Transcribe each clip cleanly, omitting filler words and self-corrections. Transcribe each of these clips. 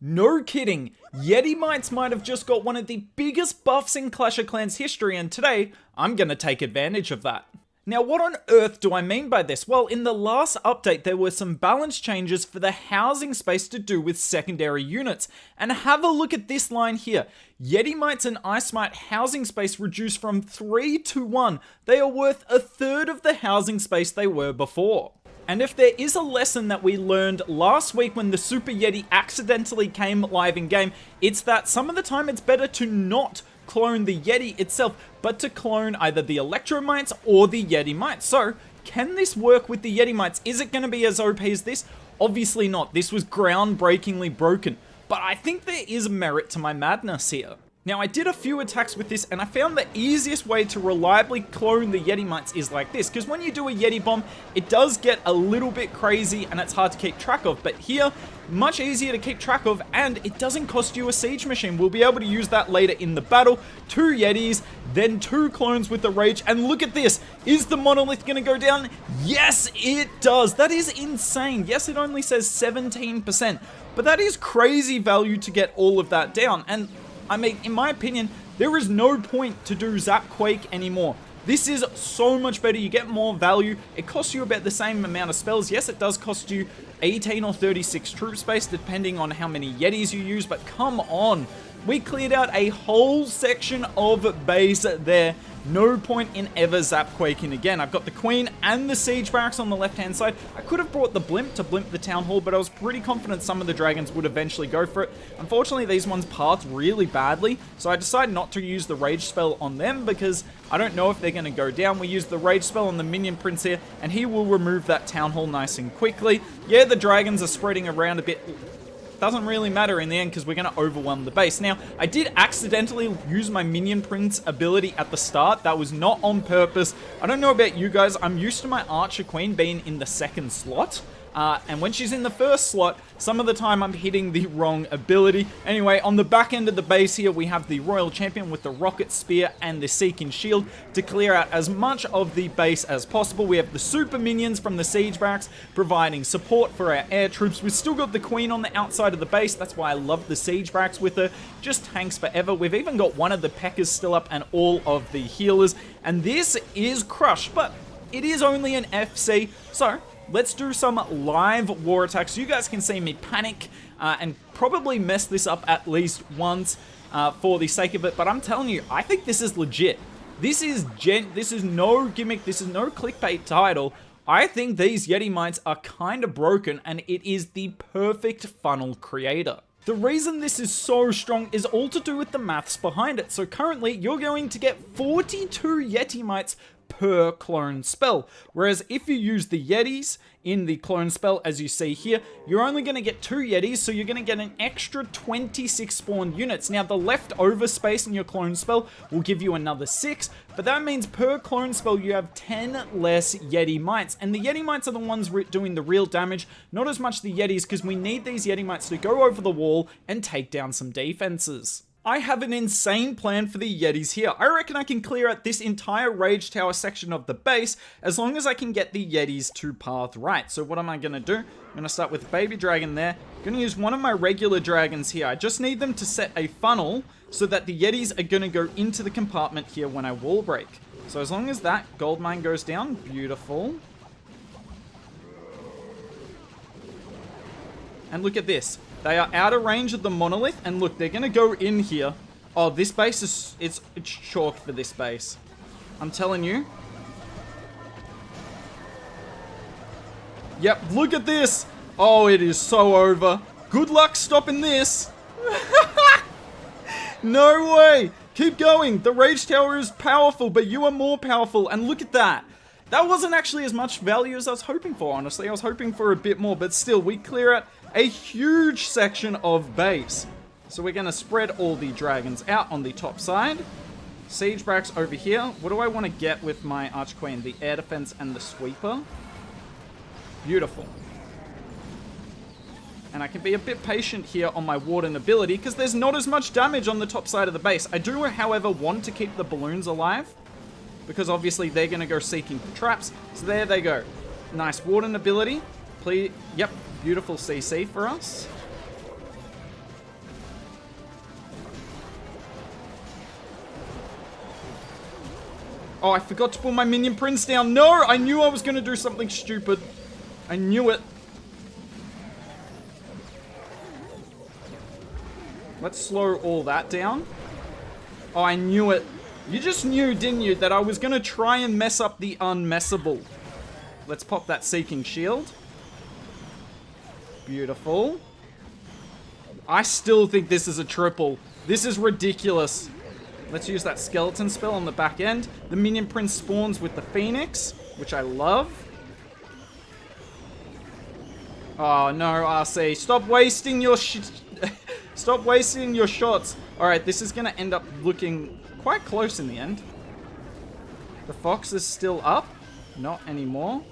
No kidding, Yetimites might have just got one of the biggest buffs in Clash of Clans history, and today, I'm gonna take advantage of that. Now, what on earth do I mean by this? Well, in the last update, there were some balance changes for the housing space to do with secondary units. And have a look at this line here. Yetimites and iSmite housing space reduced from 3 to 1. They are worth a third of the housing space they were before. And if there is a lesson that we learned last week when the Super Yeti accidentally came live in game, it's that some of the time it's better to not clone the Yeti itself, but to clone either the Electromites or the Yetimites. So, can this work with the Yetimites? Is it going to be as OP as this? Obviously not. This was groundbreakingly broken. But I think there is merit to my madness here. Now, I did a few attacks with this, and I found the easiest way to reliably clone the Yetimites is like this, because when you do a Yeti bomb, it does get a little bit crazy, and it's hard to keep track of, but here, much easier to keep track of, and it doesn't cost you a siege machine. We'll be able to use that later in the battle. 2 Yetis, then 2 clones with the Rage, and look at this! Is the monolith gonna go down? Yes, it does! That is insane! Yes, it only says 17%, but that is crazy value to get all of that down, and I mean, in my opinion, there is no point to do Zap Quake anymore. This is so much better. You get more value. It costs you about the same amount of spells. Yes, it does cost you 18 or 36 troop space, depending on how many Yetis you use, but come on. We cleared out a whole section of base there. No point in ever Zap Quaking again. I've got the Queen and the Siege Barracks on the left-hand side. I could have brought the Blimp to blimp the Town Hall, but I was pretty confident some of the Dragons would eventually go for it. Unfortunately, these ones pathed really badly, so I decided not to use the Rage spell on them because I don't know if they're going to go down. We used the Rage spell on the Minion Prince here, and he will remove that Town Hall nice and quickly. Yeah, the Dragons are spreading around a bit. Doesn't really matter in the end because we're going to overwhelm the base. Now, I did accidentally use my Minion Prince ability at the start. That was not on purpose. I don't know about you guys. I'm used to my Archer Queen being in the second slot. And when she's in the first slot, some of the time I'm hitting the wrong ability. Anyway, on the back end of the base here, we have the Royal Champion with the Rocket Spear and the Seeking Shield to clear out as much of the base as possible. We have the Super Minions from the Siege Barracks providing support for our air troops. We've still got the Queen on the outside of the base. That's why I love the Siege Barracks with her. Just tanks forever. We've even got one of the Peckers still up and all of the healers. And this is Crush, but it is only an FC, so let's do some live war attacks. You guys can see me panic and probably mess this up at least once for the sake of it. But I'm telling you, I think this is legit. This is no gimmick. This is no clickbait title. I think these Yetimites are kind of broken, and it is the perfect funnel creator. The reason this is so strong is all to do with the maths behind it. So currently, you're going to get 42 Yetimites per clone spell, whereas if you use the Yetis in the clone spell, as you see here, you're only going to get 2 Yetis, so you're going to get an extra 26 spawned units. Now, the leftover space in your clone spell will give you another 6, but that means per clone spell you have 10 less Yetimites, and the Yetimites are the ones doing the real damage, not as much the Yetis, because we need these Yetimites to go over the wall and take down some defenses. I have an insane plan for the Yetis here. I reckon I can clear out this entire Rage Tower section of the base as long as I can get the Yetis to path right. So what am I going to do? I'm going to start with Baby Dragon there. I'm going to use one of my regular dragons here. I just need them to set a funnel so that the Yetis are going to go into the compartment here when I wall break. So as long as that gold mine goes down, beautiful. And look at this. They are out of range of the monolith, and look, they're going to go in here. Oh, this base is, it's chalk for this base. I'm telling you. Yep, look at this. Oh, it is so over. Good luck stopping this. No way. Keep going. The Rage Tower is powerful, but you are more powerful, and look at that. That wasn't actually as much value as I was hoping for, honestly. I was hoping for a bit more, but still, we clear out a huge section of base. So we're going to spread all the dragons out on the top side. Siege Barracks over here. What do I want to get with my Archqueen? The air defense and the sweeper. Beautiful. And I can be a bit patient here on my Warden ability because there's not as much damage on the top side of the base. I do, however, want to keep the balloons alive because obviously they're going to go seeking for traps. So there they go. Nice Warden ability. Please, yep, beautiful CC for us. Oh, I forgot to pull my minion prince down. No, I knew I was going to do something stupid. I knew it. Let's slow all that down. Oh, I knew it. You just knew, didn't you, that I was going to try and mess up the unmessable. Let's pop that Seeking Shield. Beautiful. I still think this is a triple. This is ridiculous. Let's use that skeleton spell on the back end. The minion prince spawns with the Phoenix, which I love. Oh no, RC. Stop wasting your stop wasting your shots. Alright, this is gonna end up looking quite close in the end. The fox is still up. Not anymore.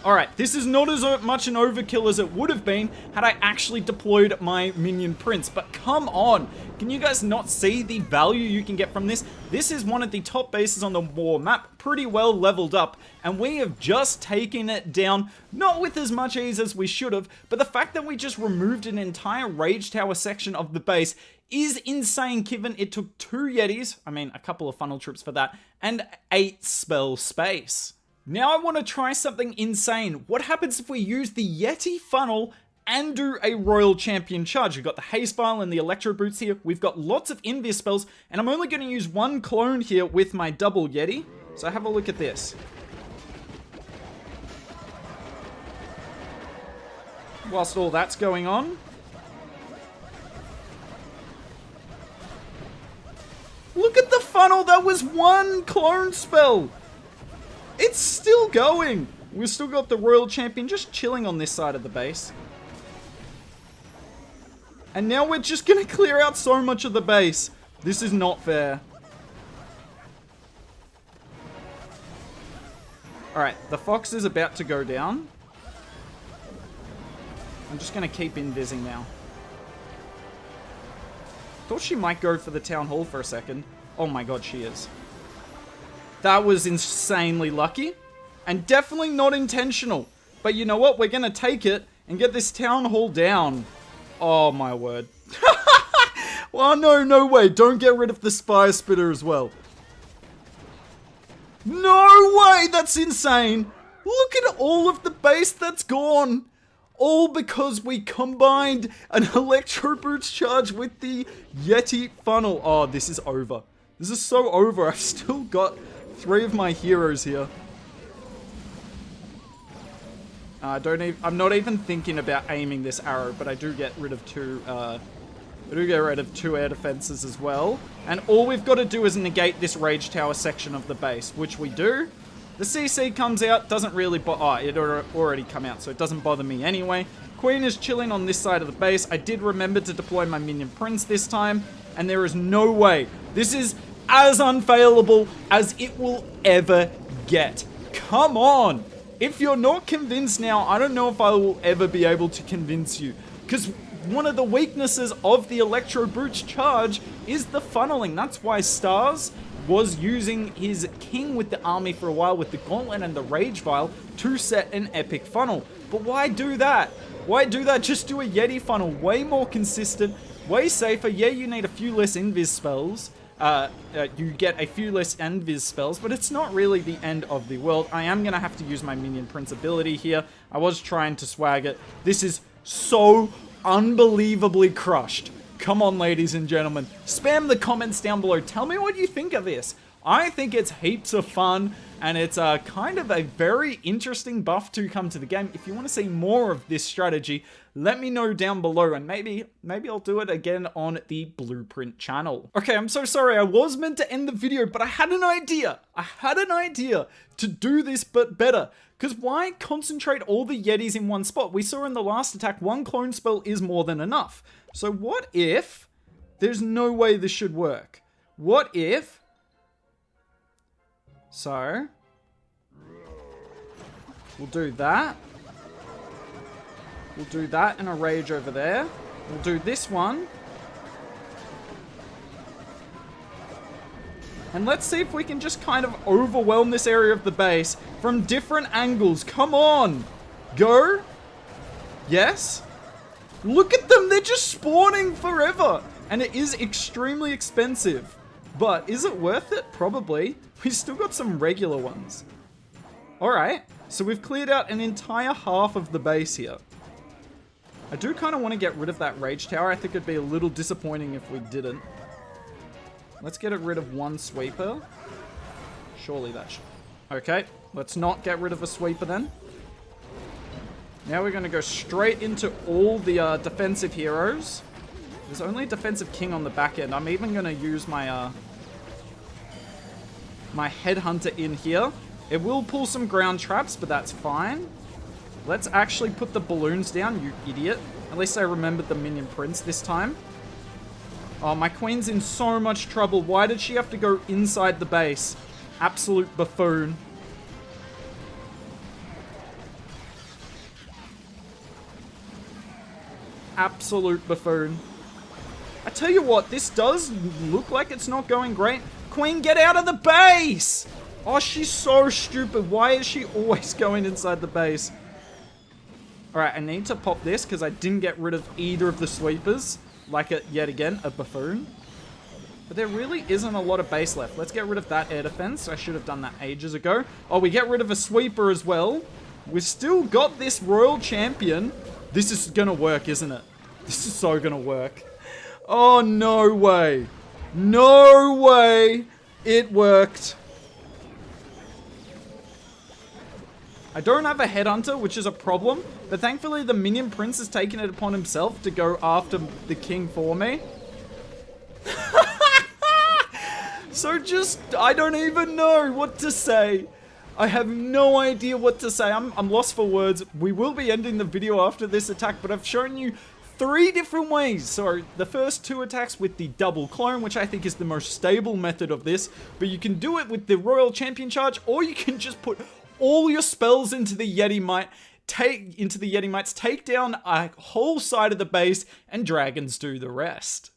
Alright, this is not as much an overkill as it would have been had I actually deployed my minion prince. But come on, can you guys not see the value you can get from this? This is one of the top bases on the war map, pretty well leveled up, and we have just taken it down, not with as much ease as we should have, but the fact that we just removed an entire rage tower section of the base is insane, given it took 2 Yetis, I mean a couple of funnel trips for that, and 8 spell space. Now I want to try something insane. What happens if we use the Yeti funnel and do a Royal Champion charge? We've got the Haze Vial and the Electro Boots here. We've got lots of Invis spells, and I'm only going to use 1 clone here with my double Yeti. So have a look at this. Whilst all that's going on. Look at the funnel, that was 1 clone spell. It's still going. We've still got the Royal Champion just chilling on this side of the base. And now we're just going to clear out so much of the base. This is not fair. Alright, the fox is about to go down. I'm just going to keep invising now. Thought she might go for the town hall for a second. Oh my god, she is. That was insanely lucky, and definitely not intentional. But you know what? We're going to take it and get this town hall down. Oh my word. Well, no way. Don't get rid of the Spire Spitter as well. No way! That's insane. Look at all of the base that's gone. All because we combined an Electro Boots charge with the Yeti funnel. Oh, this is over. This is so over. I've still got 3 of my heroes here. I'm not even thinking about aiming this arrow, but I do get rid of 2 air defenses as well. And all we've got to do is negate this rage tower section of the base, which we do. The CC comes out, doesn't really it already come out, so it doesn't bother me anyway. Queen is chilling on this side of the base. I did remember to deploy my minion prince this time, and there is no way. This is as unfailable as it will ever get. Come on! If you're not convinced now, I don't know if I will ever be able to convince you. Because one of the weaknesses of the Electro Boots charge is the funneling. That's why Stars was using his king with the army for a while with the Gauntlet and the Rage Vial to set an epic funnel. But why do that? Why do that? Just do a Yeti funnel. Way more consistent, way safer. Yeah, you need a few less invis spells. You get a few less invis spells, but it's not really the end of the world. I am going to have to use my minion prince ability here. I was trying to swag it. This is so unbelievably crushed. Come on, ladies and gentlemen. Spam the comments down below. Tell me what you think of this. I think it's heaps of fun, and it's kind of a very interesting buff to come to the game. If you want to see more of this strategy, let me know down below, and maybe I'll do it again on the Blueprint channel. Okay, I'm so sorry. I was meant to end the video, but I had an idea. I had an idea to do this, but better. Because why concentrate all the Yetis in one spot? We saw in the last attack, 1 clone spell is more than enough. So what if there's no way this should work? What if... So, we'll do that. We'll do that and a rage over there. We'll do this one. And let's see if we can just kind of overwhelm this area of the base from different angles. Come on. Go. Yes. Look at them. They're just spawning forever. And it is extremely expensive. But is it worth it? Probably. We've still got some regular ones. Alright, so we've cleared out an entire half of the base here. I do kind of want to get rid of that rage tower. I think it'd be a little disappointing if we didn't. Let's get rid of one sweeper. Surely that should... Okay, let's not get rid of a sweeper then. Now we're going to go straight into all the defensive heroes. There's only a defensive king on the back end. I'm even going to use my my headhunter in here. It will pull some ground traps, but that's fine. Let's actually put the balloons down, you idiot. At least I remembered the minion prince this time. Oh, my queen's in so much trouble. Why did she have to go inside the base? Absolute buffoon. Absolute buffoon. I tell you what, this does look like it's not going great. Queen, get out of the base! Oh, she's so stupid. Why is she always going inside the base? Alright, I need to pop this because I didn't get rid of either of the sweepers. Like it, yet again, a buffoon. But there really isn't a lot of base left. Let's get rid of that air defense. I should have done that ages ago. Oh, we get rid of a sweeper as well. We've still got this royal champion. This is gonna work, isn't it? This is so gonna work. Oh, no way. No way it worked. I don't have a headhunter, which is a problem, but thankfully the minion prince has taken it upon himself to go after the king for me. So just, I don't even know what to say. I have no idea what to say. I'm lost for words. We will be ending the video after this attack, but I've shown you 3 different ways. So the first 2 attacks with the double clone, which I think is the most stable method of this, but you can do it with the royal champion charge, or you can just put all your spells into the Yetimite, take down a whole side of the base, and dragons do the rest.